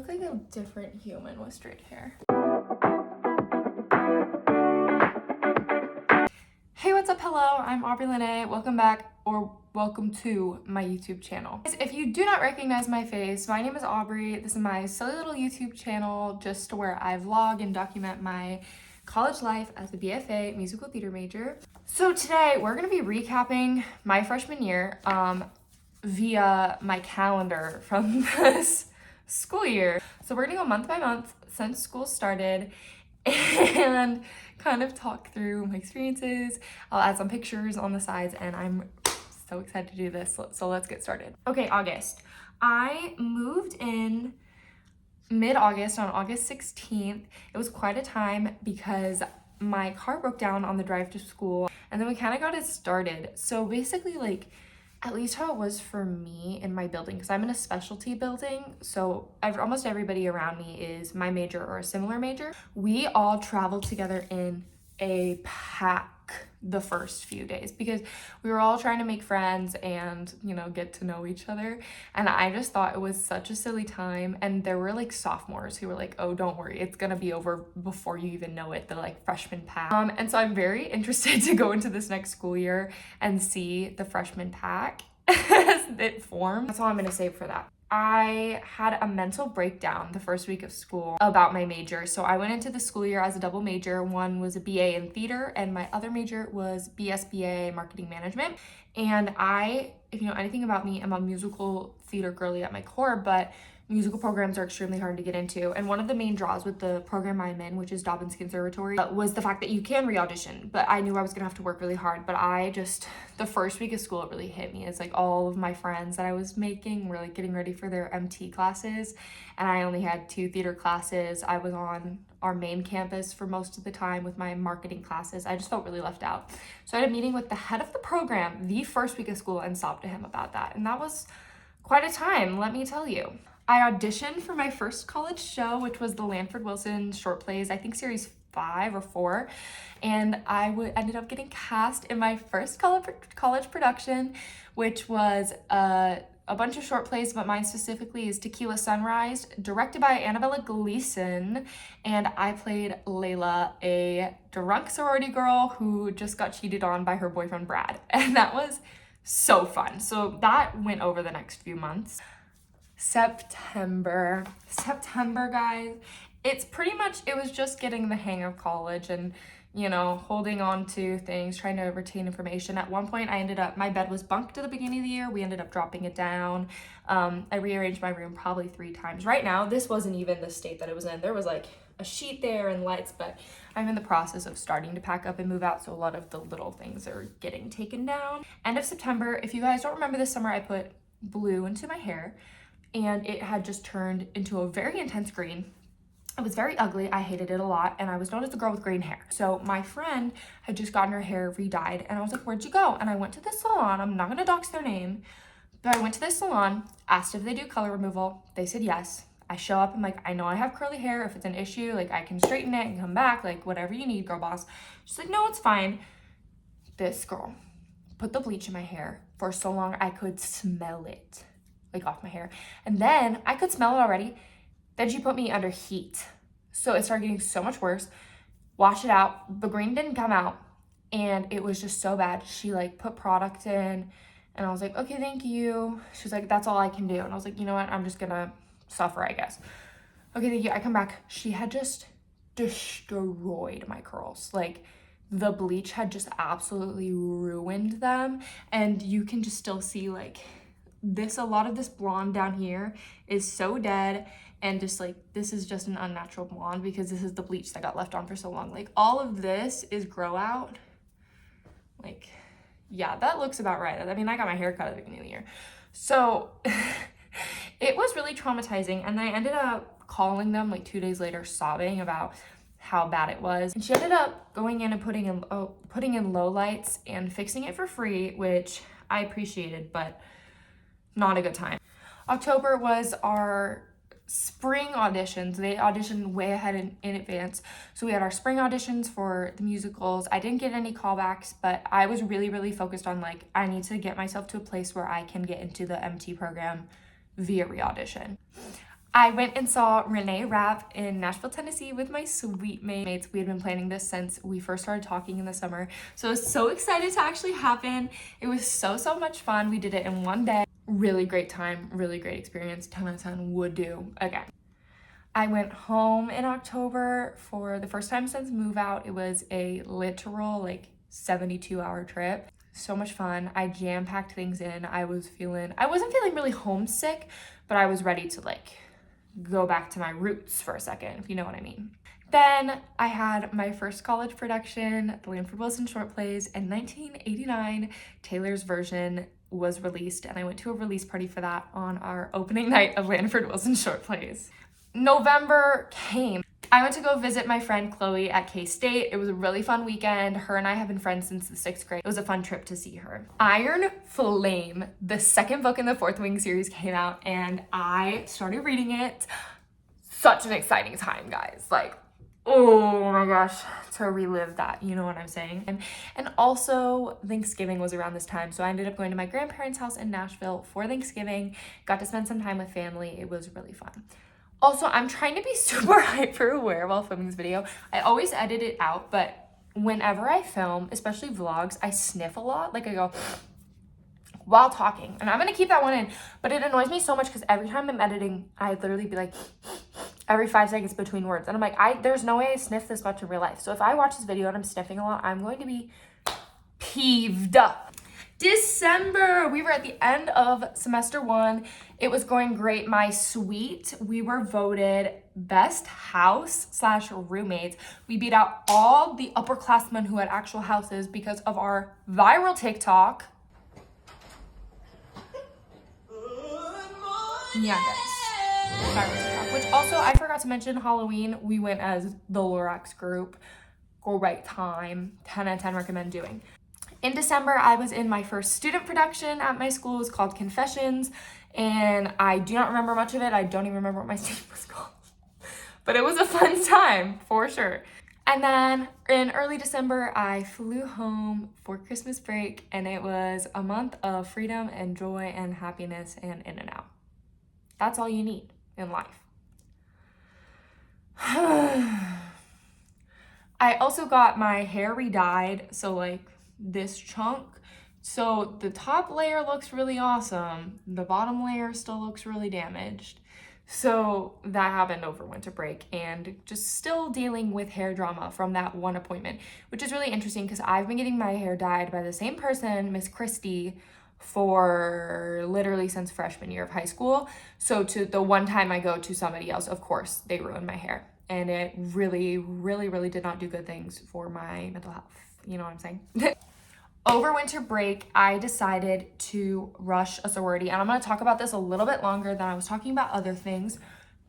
look like a different human with straight hair. Hey, what's up? Hello, I'm Aubrey Lene. Welcome back, or welcome to my YouTube channel. If you do not recognize my face, my name is Aubrey. This is my silly little YouTube channel just where I vlog and document my college life as a BFA musical theater major. So today we're gonna be recapping my freshman year via my calendar from this school year. So we're gonna go month by month since school started and kind of talk through my experiences. I'll add some pictures on the sides and I'm so excited to do this. So let's get started. Okay, August. I moved in mid-August on August 16th. It was quite a time because my car broke down on the drive to school and then we kind of got it started. So basically, like, at least how it was for me in my building, because I'm in a specialty building, so almost everybody around me is my major or a similar major. We all traveled together in a pack the first few days because we were all trying to make friends and, you know, get to know each other. And I just thought it was such a silly time. And there were like sophomores who were like, oh, don't worry, it's gonna be over before you even know it, the like freshman pack. And so I'm very interested to go into this next school year and see the freshman pack as it forms. That's all I'm gonna say for that. I had a mental breakdown the first week of school about my major. So I went into the school year as a double major. One was a BA in theater and my other major was BSBA marketing management. And if you know anything about me, I'm a musical theater girly at my core, but musical programs are extremely hard to get into. And one of the main draws with the program I'm in, which is Dobbins Conservatory, was the fact that you can re-audition, but I knew I was gonna have to work really hard. But the first week of school, it really hit me. It's like all of my friends that I was making were like getting ready for their MT classes. And I only had 2 theater classes. I was on our main campus for most of the time with my marketing classes. I just felt really left out. So I had a meeting with the head of the program the first week of school and sobbed to him about that. And that was quite a time, let me tell you. I auditioned for my first college show, which was the Lanford Wilson short plays, I think series 5 or 4. And I ended up getting cast in my first college production, which was a bunch of short plays, but mine specifically is Tequila Sunrise, directed by Annabella Gleason. And I played Layla, a drunk sorority girl who just got cheated on by her boyfriend, Brad. And that was so fun. So that went over the next few months. September, guys. It was just getting the hang of college and, you know, holding on to things, trying to retain information. At one point, my bed was bunked at the beginning of the year. We ended up dropping it down. I rearranged my room probably 3 times. Right now, this wasn't even the state that it was in. There was like a sheet there and lights, but I'm in the process of starting to pack up and move out, so a lot of the little things are getting taken down. End of September, if you guys don't remember this summer, I put blue into my hair, and it had just turned into a very intense green. It was very ugly. I hated it a lot, and I was known as the girl with green hair. So my friend had just gotten her hair re-dyed, and I was like, where'd you go? And I went to this salon. I'm not gonna dox their name, but I went to this salon, asked if they do color removal. They said yes. I show up, I'm like, I know I have curly hair. If it's an issue, like I can straighten it and come back, like whatever you need, girl boss. She's like, no, it's fine. This girl put the bleach in my hair for so long I could smell it. Like off my hair. And then I could smell it already. Then she put me under heat. So it started getting so much worse. Washed it out. The green didn't come out. And it was just so bad. She like put product in and I was like, okay, thank you. She was like, that's all I can do. And I was like, you know what? I'm just gonna suffer, I guess. Okay, thank you. I come back. She had just destroyed my curls. Like the bleach had just absolutely ruined them. And you can just still see like a lot of this blonde down here is so dead, and just like this is just an unnatural blonde because this is the bleach that got left on for so long. Like all of this is grow out. Like, yeah, that looks about right. I mean, I got my hair cut at the beginning of the year, so it was really traumatizing. And then I ended up calling them like 2 days later, sobbing about how bad it was. And she ended up going in and putting in low lights and fixing it for free, which I appreciated, but not a good time. October was our spring auditions. They auditioned way ahead in advance. So we had our spring auditions for the musicals. I didn't get any callbacks, but I was really, really focused on like, I need to get myself to a place where I can get into the MT program via re-audition. I went and saw Renee rap in Nashville, Tennessee with my sweet mates. We had been planning this since we first started talking in the summer. So I was so excited to actually happen. It was so much fun. We did it in one day. Really great time, really great experience. 10 out of 10 would do again. I went home in October for the first time since move out. It was a literal 72-hour trip. So much fun. I jam-packed things in. I wasn't feeling really homesick, but I was ready to go back to my roots for a second, if you know what I mean. Then I had my first college production, the Lanford Wilson short plays, in 1989. Taylor's version was released, and I went to a release party for that on our opening night of Lanford Wilson short plays. November came. I went to go visit my friend Chloe at K-State. It was a really fun weekend. Her and I have been friends since the 6th grade. It was a fun trip to see her. Iron Flame, the second book in the Fourth Wing series, came out and I started reading it. Such an exciting time, guys. Oh my gosh, to relive that, you know what I'm saying? And also Thanksgiving was around this time, so I ended up going to my grandparents' house in Nashville for Thanksgiving. Got to spend some time with family. It was really fun. Also, I'm trying to be super hyper aware while filming this video. I always edit it out, but whenever I film, especially vlogs, I sniff a lot. I go while talking, and I'm gonna keep that one in, but it annoys me so much because every time I'm editing, I literally be every 5 seconds between words. And I'm there's no way I sniff this much in real life. So if I watch this video and I'm sniffing a lot, I'm going to be peeved. December, we were at the end of semester 1. It was going great. My suite, we were voted best house / roommates. We beat out all the upperclassmen who had actual houses because of our viral TikTok. Yeah, guys. Viral TikTok. Which also, I forgot to mention, Halloween, we went as the Lorax group. Great time. 10 out of 10 recommend doing. In December, I was in my first student production at my school. It was called Confessions, and I do not remember much of it. I don't even remember what my student was called, but it was a fun time for sure. And then in early December, I flew home for Christmas break, and it was a month of freedom and joy and happiness and in and out. That's all you need in life. I also got my hair re-dyed, so this chunk. So the top layer looks really awesome. The bottom layer still looks really damaged. So that happened over winter break, and just still dealing with hair drama from that one appointment, which is really interesting because I've been getting my hair dyed by the same person, Miss Christie, for literally since freshman year of high school. So to the one time I go to somebody else, of course, they ruined my hair. And it really did not do good things for my mental health. You know what I'm saying? Over winter break, I decided to rush a sorority. And I'm going to talk about this a little bit longer than I was talking about other things.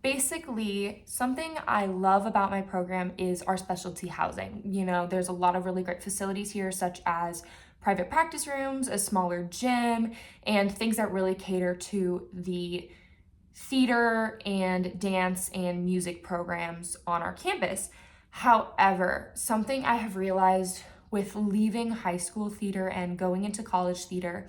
Basically, something I love about my program is our specialty housing. You know, there's a lot of really great facilities here, such as private practice rooms, a smaller gym, and things that really cater to the theater and dance and music programs on our campus. However, something I have realized with leaving high school theater and going into college theater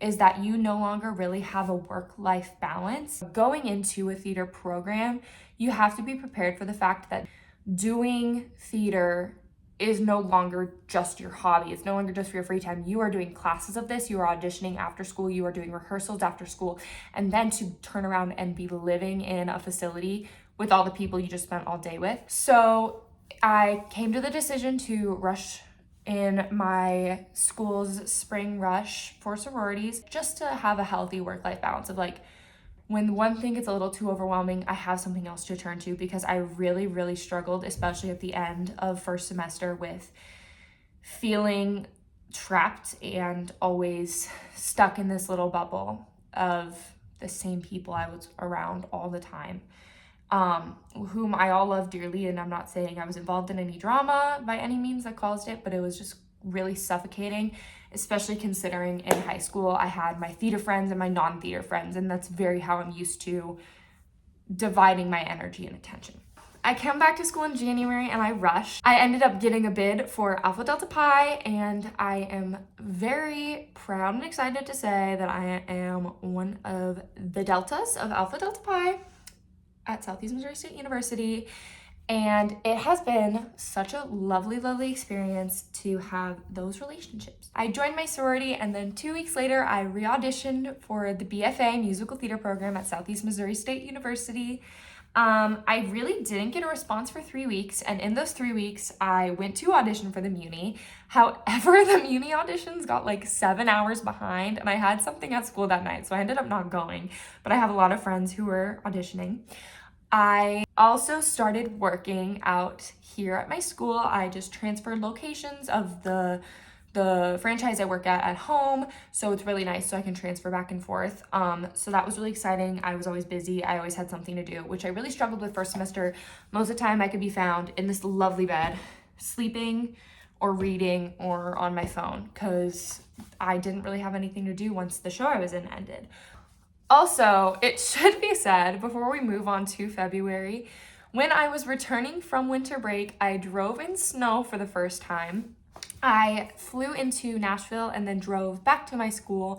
is that you no longer really have a work-life balance. Going into a theater program, you have to be prepared for the fact that doing theater is no longer just your hobby. It's no longer just for your free time. You are doing classes of this, you are auditioning after school, you are doing rehearsals after school, and then to turn around and be living in a facility with all the people you just spent all day with. So I came to the decision to rush in my school's spring rush for sororities, just to have a healthy work-life balance of when one thing gets a little too overwhelming, I have something else to turn to, because I really struggled, especially at the end of first semester, with feeling trapped and always stuck in this little bubble of the same people I was around all the time, whom I all love dearly. And I'm not saying I was involved in any drama by any means that caused it, but it was just really suffocating, especially considering in high school I had my theater friends and my non-theater friends, and that's very how I'm used to dividing my energy and attention. I came back to school in January and I rushed. I ended up getting a bid for Alpha Delta Pi, and I am very proud and excited to say that I am one of the Deltas of Alpha Delta Pi. at Southeast Missouri State University, and it has been such a lovely, lovely experience to have those relationships. I joined my sorority, and then 2 weeks later, I re-auditioned for the BFA musical theater program at Southeast Missouri State University. I really didn't get a response for 3 weeks, and in those 3 weeks, I went to audition for the Muni. However, the Muni auditions got like 7 hours behind, and I had something at school that night, so I ended up not going, but I have a lot of friends who were auditioning. I also started working out here at my school. I just transferred locations of the franchise I work at home, so it's really nice so I can transfer back and forth. So that was really exciting. I was always busy. I always had something to do, which I really struggled with first semester. Most of the time I could be found in this lovely bed, sleeping or reading or on my phone, because I didn't really have anything to do once the show I was in ended. Also, it should be said, before we move on to February, when I was returning from winter break, I drove in snow for the first time. I flew into Nashville and then drove back to my school,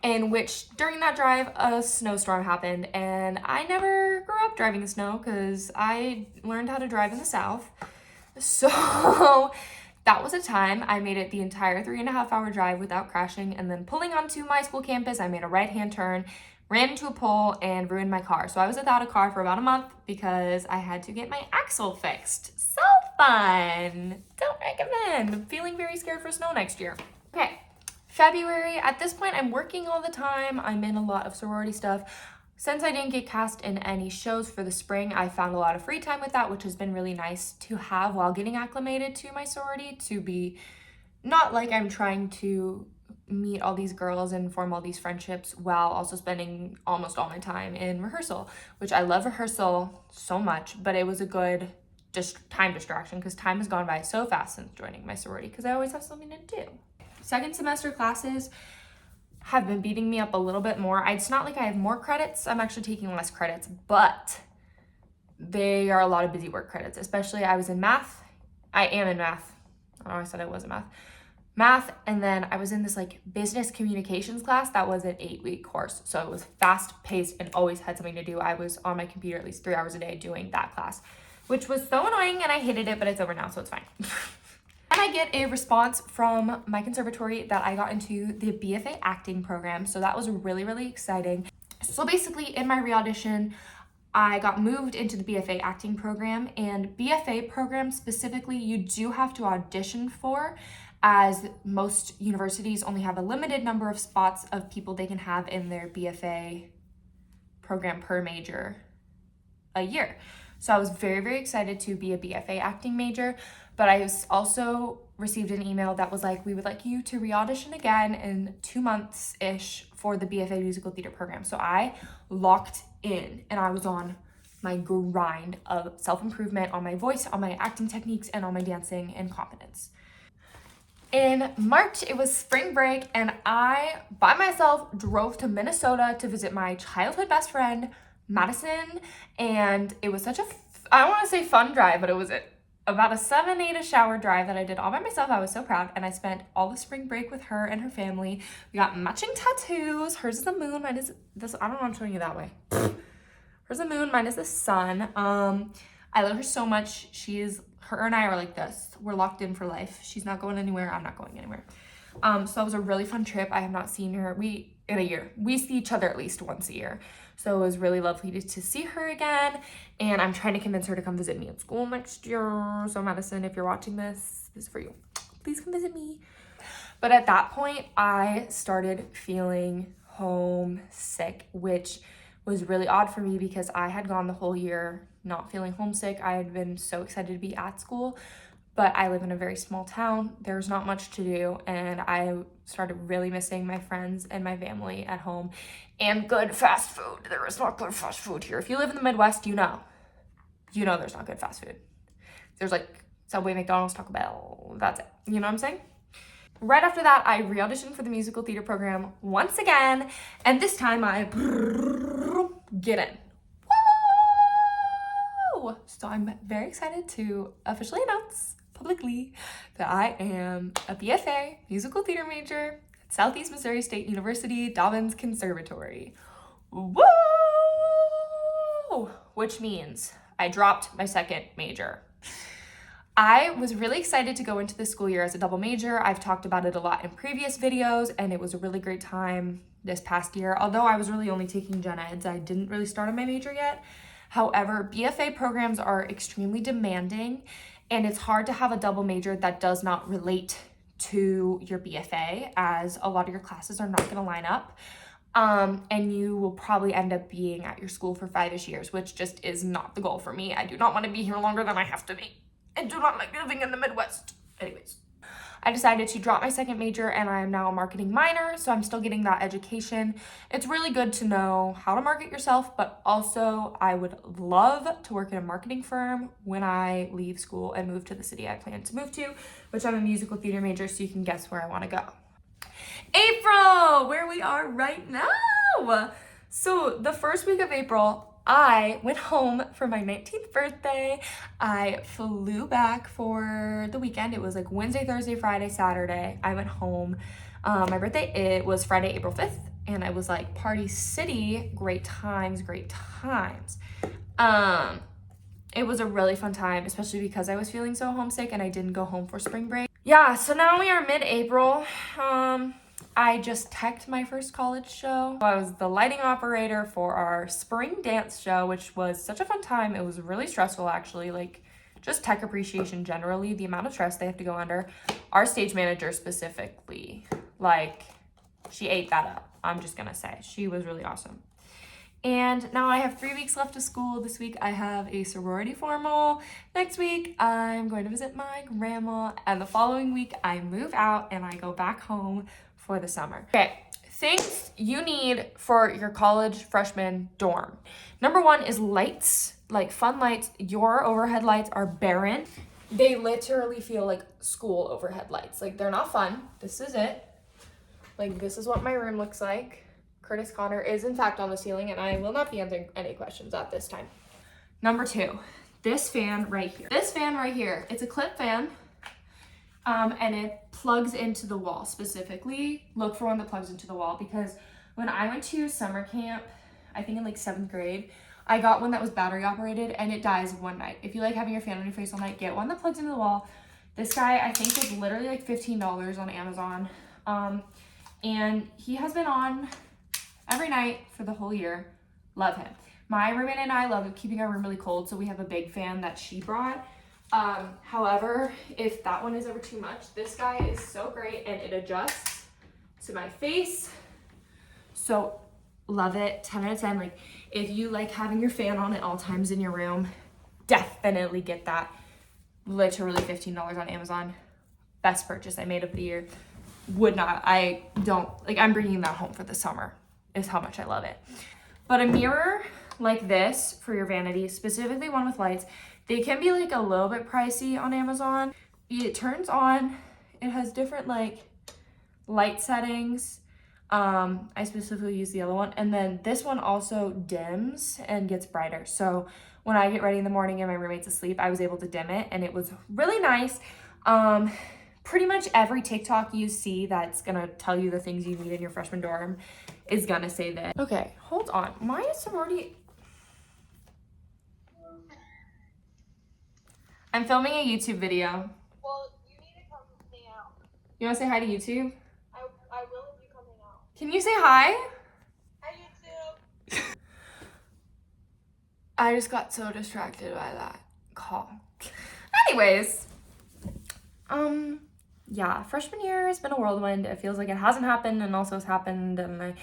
in which during that drive, a snowstorm happened, and I never grew up driving in snow because I learned how to drive in the South. So that was a time I made it the entire 3.5-hour drive without crashing, and then pulling onto my school campus, I made a right-hand turn, ran into a pole, and ruined my car. So I was without a car for about a month because I had to get my axle fixed. So fun! Don't recommend. I'm feeling very scared for snow next year. Okay, February. At this point, I'm working all the time. I'm in a lot of sorority stuff. Since I didn't get cast in any shows for the spring, I found a lot of free time with that, which has been really nice to have while getting acclimated to my sorority, to be not like I'm trying to meet all these girls and form all these friendships while also spending almost all my time in rehearsal, which I love rehearsal so much, but it was a good time distraction because time has gone by so fast since joining my sorority because I always have something to do. Second semester classes have been beating me up a little bit more. It's not like I have more credits. I'm actually taking less credits, but they are a lot of busy work credits, especially I was in math. I am in math. I know I said I wasn't math, and then I was in this like business communications class that was an 8-week course. So it was fast paced and always had something to do. I was on my computer at least 3 hours a day doing that class, which was so annoying, and I hated it, but it's over now, so it's fine. And I get a response from my conservatory that I got into the BFA acting program. So that was really, really exciting. So basically in my re-audition, I got moved into the BFA acting program, and BFA program specifically, you do have to audition for, as most universities only have a limited number of spots of people they can have in their BFA program per major a year. So I was very, very excited to be a BFA acting major, but I also received an email that was like, we would like you to re-audition again in 2 months-ish for the BFA musical theater program. So I locked in, and I was on my grind of self-improvement, on my voice, on my acting techniques, and on my dancing and confidence. In March, it was spring break, and I, by myself, drove to Minnesota to visit my childhood best friend, Madison, and it was such a, I don't want to say fun drive, but it was about a 7-8-ish hour drive that I did all by myself. I was so proud, and I spent all the spring break with her and her family. We got matching tattoos. Hers is the moon, mine is this, I don't know why I'm showing you that way. Hers is the moon, mine is the sun. I love her so much. Her and I are like this. We're locked in for life. She's not going anywhere. I'm not going anywhere. So that was a really fun trip. I have not seen her in a year. We see each other at least once a year. So it was really lovely to see her again. And I'm trying to convince her to come visit me at school next year. So Madison, if you're watching this is for you. Please come visit me. But at that point, I started feeling homesick, which was really odd for me because I had gone the whole year not feeling homesick. I had been so excited to be at school, but I live in a very small town. There's not much to do, and I started really missing my friends and my family at home and good fast food. There is not good fast food here. If you live in the Midwest, you know there's not good fast food. There's like Subway, McDonald's, Taco Bell. That's it. You know what I'm saying? Right after that, I re-auditioned for the musical theater program once again, and this time I get in. Whoa! So I'm very excited to officially announce publicly that I am a BFA musical theater major at Southeast Missouri State University Dobbins Conservatory. Whoa! which means I dropped my second major. I was really excited to go into this school year as a double major. I've talked about it a lot in previous videos, and it was a really great time this past year. Although I was really only taking gen eds, I didn't really start on my major yet. However, BFA programs are extremely demanding, and it's hard to have a double major that does not relate to your BFA, as a lot of your classes are not going to line up. And you will probably end up being at your school for 5-ish years, which just is not the goal for me. I do not want to be here longer than I have to be. I do not like living in the Midwest. Anyways, I decided to drop my second major, and I am now a marketing minor, so I'm still getting that education. It's really good to know how to market yourself, but also I would love to work in a marketing firm when I leave school and move to the city I plan to move to, which I'm a musical theater major, so you can guess where I want to go. April, where we are right now. So the first week of April, I went home for my 19th birthday. I flew back for the weekend. It was like Wednesday, Thursday, Friday, Saturday. I went home. My birthday, it was Friday, April 5th. And I was like, Party City, great times, great times. It was a really fun time, especially because I was feeling so homesick and I didn't go home for spring break. Yeah, so now we are mid-April. I just teched my first college show. I was the lighting operator for our spring dance show, which was such a fun time. It was really stressful, actually, like just tech appreciation generally, the amount of stress they have to go under. Our stage manager specifically, like, she ate that up. I'm just gonna say, she was really awesome. And now I have 3 weeks left of school. This week I have a sorority formal. Next week I'm going to visit my grandma. And the following week I move out and I go back home for the summer. Okay, things you need for your college freshman dorm. Number one is lights, like fun lights. Your overhead lights are barren. They literally feel like school overhead lights. Like, they're not fun. This is it. Like, this is what my room looks like. Curtis Connor is in fact on the ceiling, and I will not be answering any questions at this time. Number two, this fan right here. This fan right here, it's a clip fan, and it plugs into the wall. Specifically, look for one that plugs into the wall, because when I went to summer camp, I think in like 7th grade, I got one that was battery operated and it dies one night. If you like having your fan on your face all night, get one that plugs into the wall. This guy, I think, was literally like $15 on Amazon. And he has been on every night for the whole year. Love him. My roommate and I love keeping our room really cold, so we have a big fan that she brought. However, if that one is ever too much, this guy is so great and it adjusts to my face. So love it. 10 out of 10. Like, if you like having your fan on at all times in your room, definitely get that. Literally $15 on Amazon. Best purchase I made of the year. I'm bringing that home for the summer, is how much I love it. But a mirror like this for your vanity, specifically one with lights, they can be like a little bit pricey on Amazon. It turns on, it has different like light settings. I specifically use the yellow one. And then this one also dims and gets brighter. So when I get ready in the morning and my roommate's asleep, I was able to dim it and it was really nice. Pretty much every TikTok you see that's gonna tell you the things you need in your freshman dorm is gonna say that. Okay, hold on. My sorority... I'm filming a YouTube video. Well, you need to come hang out. You wanna say hi to YouTube? I will if you come hang out. Can you say hi? Hi, YouTube. I just got so distracted by that call. Anyways, yeah, freshman year has been a whirlwind. It feels like it hasn't happened and also has happened, and I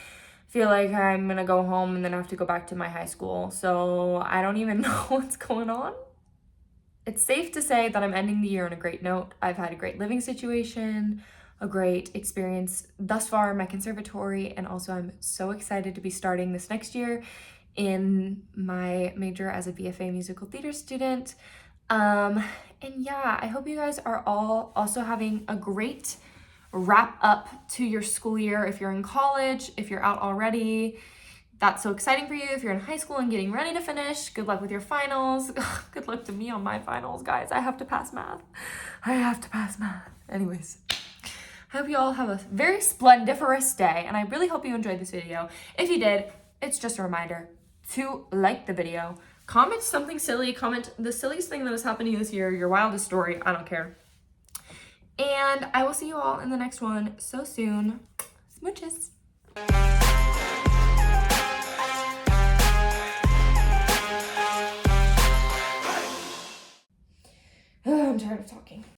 feel like I'm gonna go home and then have to go back to my high school. So I don't even know what's going on. It's safe to say that I'm ending the year on a great note. I've had a great living situation, a great experience thus far in my conservatory, and also I'm so excited to be starting this next year in my major as a BFA musical theater student. And yeah, I hope you guys are all also having a great wrap up to your school year. If you're in college, if you're out already, that's so exciting for you. If you're in high school and getting ready to finish, good luck with your finals. Good luck to me on my finals, guys. I have to pass math. Anyways, I hope you all have a very splendiferous day, and I really hope you enjoyed this video. If you did, it's just a reminder to like the video, Comment something silly. Comment the silliest thing that has happened to you this year, your wildest story. I don't care. And I will see you all in the next one so soon. Smooches. I'm tired of talking.